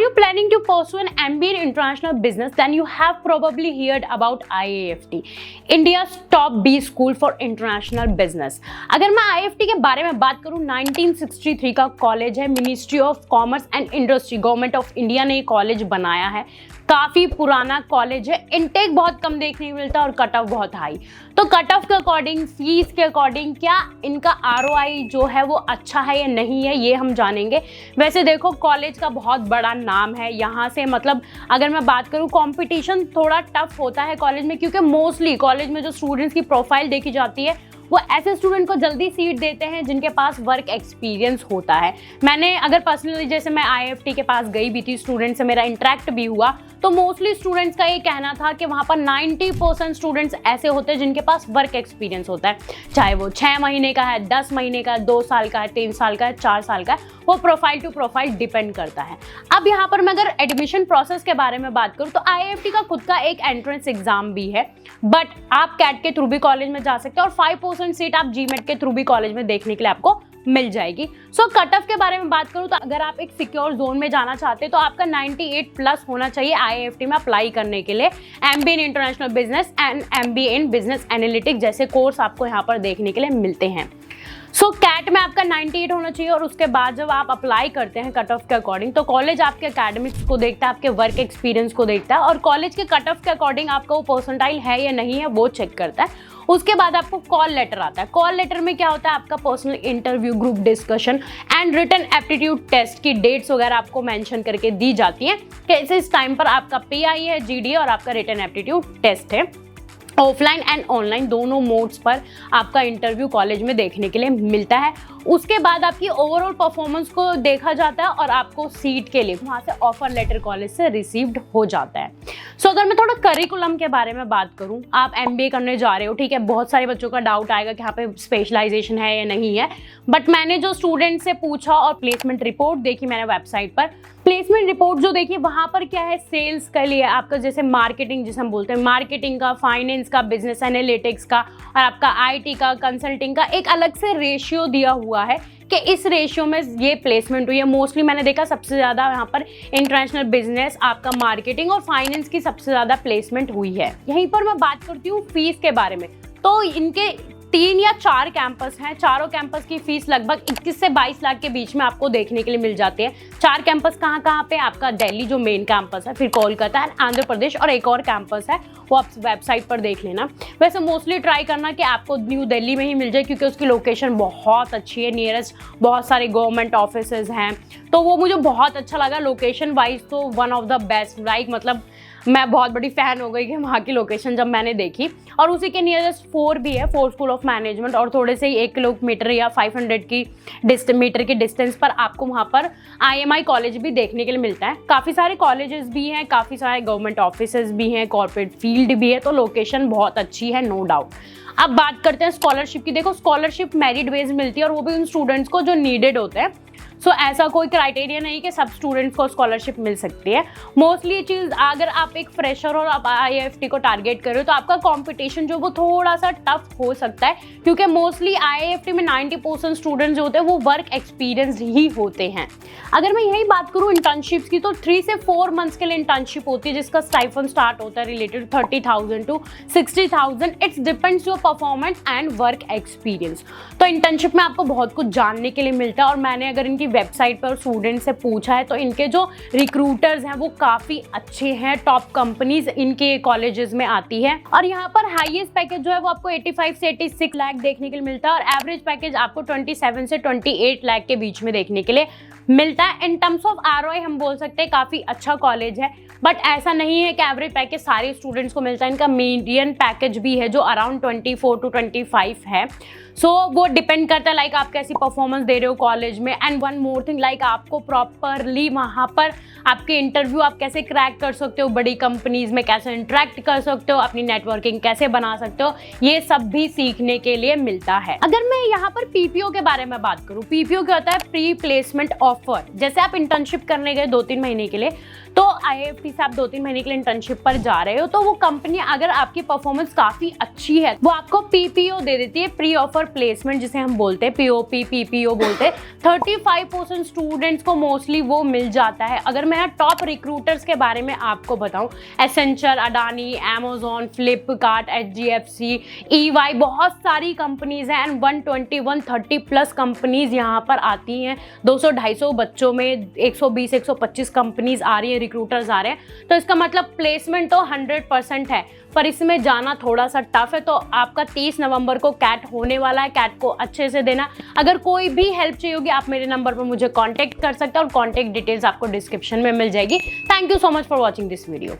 you planning to pursue an MBA in international business, then you have probably heard about IIFT, India's top B school for international business। अगर मैं IIFT के बारे में बात करूं, 1963 का कॉलेज है, ministry of commerce and industry, government of India ने ये कॉलेज बनाया है। काफ़ी पुराना कॉलेज है, इनटेक बहुत कम देखने को मिलता है और कट ऑफ बहुत हाई। तो कट ऑफ के अकॉर्डिंग, फीस के अकॉर्डिंग क्या इनका ROI जो है वो अच्छा है या नहीं है, ये हम जानेंगे। वैसे देखो, कॉलेज का बहुत बड़ा नाम है यहाँ से, मतलब अगर मैं बात करूँ, कंपटीशन थोड़ा टफ होता है कॉलेज में, क्योंकि मोस्टली कॉलेज में जो स्टूडेंट्स की प्रोफाइल देखी जाती है वो ऐसे स्टूडेंट को जल्दी सीट देते हैं जिनके पास वर्क एक्सपीरियंस होता है। मैंने अगर पर्सनली, जैसे मैं IIFT के पास गई भी थी, स्टूडेंट से मेरा इंटरेक्ट भी हुआ, तो मोस्टली स्टूडेंट्स का ये कहना था कि वहाँ पर 90% स्टूडेंट्स ऐसे होते हैं जिनके पास वर्क एक्सपीरियंस होता है, चाहे वो 6 महीने का है, 10 महीने का है, 2 साल का है, 3 साल का है, 4 साल का है, वो प्रोफाइल टू प्रोफाइल डिपेंड करता है। अब यहाँ पर मैं अगर एडमिशन प्रोसेस के बारे में बात करूँ, तो IIFT का खुद का एक एंट्रेंस एग्जाम भी है, बट आप कैट के थ्रू भी कॉलेज में जा सकते हैं और 5% सीट आप GMAT के थ्रू भी कॉलेज में देखने के लिए आपको मिल जाएगी। सो कट ऑफ के बारे में बात करूं, तो अगर आप एक सिक्योर जोन में जाना चाहते हैं तो आपका 98 प्लस होना चाहिए IIFT में अप्लाई करने के लिए। MBA in international business and MBA in business analytics जैसे कोर्स आपको यहाँ पर देखने के लिए मिलते हैं। सो कैट में आपका 98 होना चाहिए और उसके बाद जब आप अप्लाई करते हैं कट ऑफ के अकॉर्डिंग, तो कॉलेज आपके एकेडमिक्स को देखता है, आपके वर्क एक्सपीरियंस को देखता है और कॉलेज के कट ऑफ के अकॉर्डिंग आपका वो परसेंटाइल है या नहीं है वो चेक करता है। उसके बाद आपको कॉल लेटर आता है। कॉल लेटर में क्या होता है, आपका personal interview, group discussion and written aptitude test की डेट्स वगैरह आपको मेंशन करके दी जाती हैं कि इस टाइम पर आपका PI है, GD और आपका रिटन एप्टीट्यूड टेस्ट है। ऑफलाइन एंड ऑनलाइन दोनों मोड्स पर आपका इंटरव्यू कॉलेज में देखने के लिए मिलता है। उसके बाद आपकी ओवरऑल परफॉर्मेंस को देखा जाता है और आपको सीट के लिए वहाँ से ऑफर लेटर कॉलेज से रिसीव्ड हो जाता है। सो अगर मैं थोड़ा करिकुलम के बारे में बात करूँ, आप MBA करने जा रहे हो, ठीक है, बहुत सारे बच्चों का डाउट आएगा कि यहाँ पे स्पेशलाइजेशन है या नहीं है, बट मैंने जो स्टूडेंट से पूछा और प्लेसमेंट रिपोर्ट देखी मैंने वेबसाइट पर, प्लेसमेंट रिपोर्ट जो देखी वहाँ पर क्या है, सेल्स के लिए आपका जैसे मार्केटिंग जिसे हम बोलते हैं, मार्केटिंग का, फाइनेंस का, बिजनेस एनालिटिक्स का और आपका IT का, कंसल्टिंग का एक अलग से रेशियो दिया हुआ है कि इस रेशियो में ये प्लेसमेंट हुई है। मोस्टली मैंने देखा सबसे ज़्यादा यहाँ पर इंटरनेशनल बिजनेस, आपका मार्केटिंग और फाइनेंस की सबसे ज़्यादा प्लेसमेंट हुई है। यहीं पर मैं बात करती हूँ फीस के बारे में, तो इनके 3 या 4 कैंपस हैं। चारों कैंपस की फीस लगभग 21 से 22 लाख के बीच में आपको देखने के लिए मिल जाती है। 4 कैंपस कहाँ कहाँ पे, आपका दिल्ली जो मेन कैंपस है, फिर कोलकाता एंड आंध्र प्रदेश और एक और कैंपस है, वो आप वेबसाइट पर देख लेना। वैसे मोस्टली ट्राई करना कि आपको न्यू दिल्ली में ही मिल जाए, क्योंकि उसकी लोकेशन बहुत अच्छी है, नियरेस्ट बहुत सारे गवर्नमेंट ऑफिसेज हैं, तो वो मुझे बहुत अच्छा लगा लोकेशन वाइज। तो one of the best, like मतलब मैं बहुत बड़ी फ़ैन हो गई कि वहाँ की लोकेशन जब मैंने देखी। और उसी के नियरेस्ट 4 भी है, 4 स्कूल ऑफ मैनेजमेंट, और थोड़े से ही 1 किलोमीटर या 500 मीटर की डिस्टेंस पर आपको वहाँ पर IMI कॉलेज भी देखने के लिए मिलता है। काफ़ी सारे कॉलेजेस भी हैं, काफ़ी सारे गवर्नमेंट ऑफिसेज भी हैं, कॉर्पोरेट फील्ड भी है, तो लोकेशन बहुत अच्छी है, नो डाउट। अब बात करते हैं स्कॉलरशिप की। देखो, स्कॉलरशिप मेरिट बेस्ड मिलती है और वो भी उन स्टूडेंट्स को जो नीडेड होते हैं। सो ऐसा कोई क्राइटेरिया नहीं कि सब स्टूडेंट्स को स्कॉलरशिप मिल सकती है। मोस्टली ये चीज़, अगर आप एक फ्रेशर और आप IIFT को टारगेट कर रहे हो तो आपका कंपटीशन जो वो थोड़ा सा टफ हो सकता है, क्योंकि मोस्टली IIFT में 90% स्टूडेंट्स जो होते हैं वो वर्क एक्सपीरियंस ही होते हैं। अगर मैं यही बात करूँ इंटर्नशिप्स की, तो 3 से 4 मंथ्स के लिए इंटर्नशिप होती है, जिसका स्टाइफन स्टार्ट होता है related 30,000 to 60,000। It's depends your performance and work experience. तो इंटर्नशिप में आपको बहुत कुछ जानने के लिए मिलता है और मैंने अगर इनकी वेबसाइट पर स्टूडेंट से पूछा है तो इनके जो रिक्रूटर्स हैं वो काफ़ी अच्छे हैं, टॉप कंपनीज इनके कॉलेजेस में आती है। और यहाँ पर हाईएस्ट पैकेज जो है वो आपको 85 से 86 लाख देखने के लिए मिलता है और एवरेज पैकेज आपको 27 से 28 लाख के बीच में देखने के लिए मिलता है। इन टर्म्स ऑफ ROI हम बोल सकते हैं काफ़ी अच्छा कॉलेज है, बट ऐसा नहीं है कि एवरेज पैकेज सारे स्टूडेंट्स को मिलता है। इनका मीडियन पैकेज भी है जो अराउंड 24 to 25 है। सो वो डिपेंड करता है लाइक आप कैसी परफॉर्मेंस दे रहे हो कॉलेज में। And one more thing, like आपको प्रॉपरली वहाँ पर आपके इंटरव्यू आप कैसे क्रैक कर सकते हो, बड़ी कंपनीज में कैसे इंटरेक्ट कर सकते हो, अपनी नेटवर्किंग कैसे बना सकते हो, ये सब भी सीखने के लिए मिलता है। अगर मैं यहाँ पर PPO के बारे में बात करूँ, PPO क्या होता है, प्री प्लेसमेंट ऑफर। जैसे आप इंटर्नशिप करने गए 2-3 महीने के लिए, तो IIFT से आप 2-3 महीने के लिए इंटर्नशिप पर जा रहे हो, तो वो कंपनी अगर आपकी परफॉर्मेंस काफ़ी अच्छी है वो आपको PPO दे देती है, प्री ऑफर प्लेसमेंट जिसे हम बोलते हैं, POP PPO बोलते हैं। 35% स्टूडेंट्स को मोस्टली वो मिल जाता है। अगर मैं यहाँ टॉप रिक्रूटर्स के बारे में आपको बताऊं, Accenture, Adani, Amazon, Flipkart, HDFC, EY, बहुत सारी कंपनीज हैं एंड 120-130 प्लस कंपनीज यहाँ पर आती हैं। 200-250 बच्चों में 120-125 कंपनीज आ रही हैं, रिक्रूटर्स आ रहे हैं। तो इसका मतलब प्लेसमेंट तो 100% है, पर इसमें जाना थोड़ा सा टफ है। तो आपका 30 नवंबर को कैट होने वाला है, कैट को अच्छे से देना। अगर कोई भी हेल्प चाहिए होगी आप मेरे नंबर पर मुझे कांटेक्ट कर सकते हैं और कांटेक्ट डिटेल्स आपको डिस्क्रिप्शन में मिल जाएगी। Thank you so much for watching this video.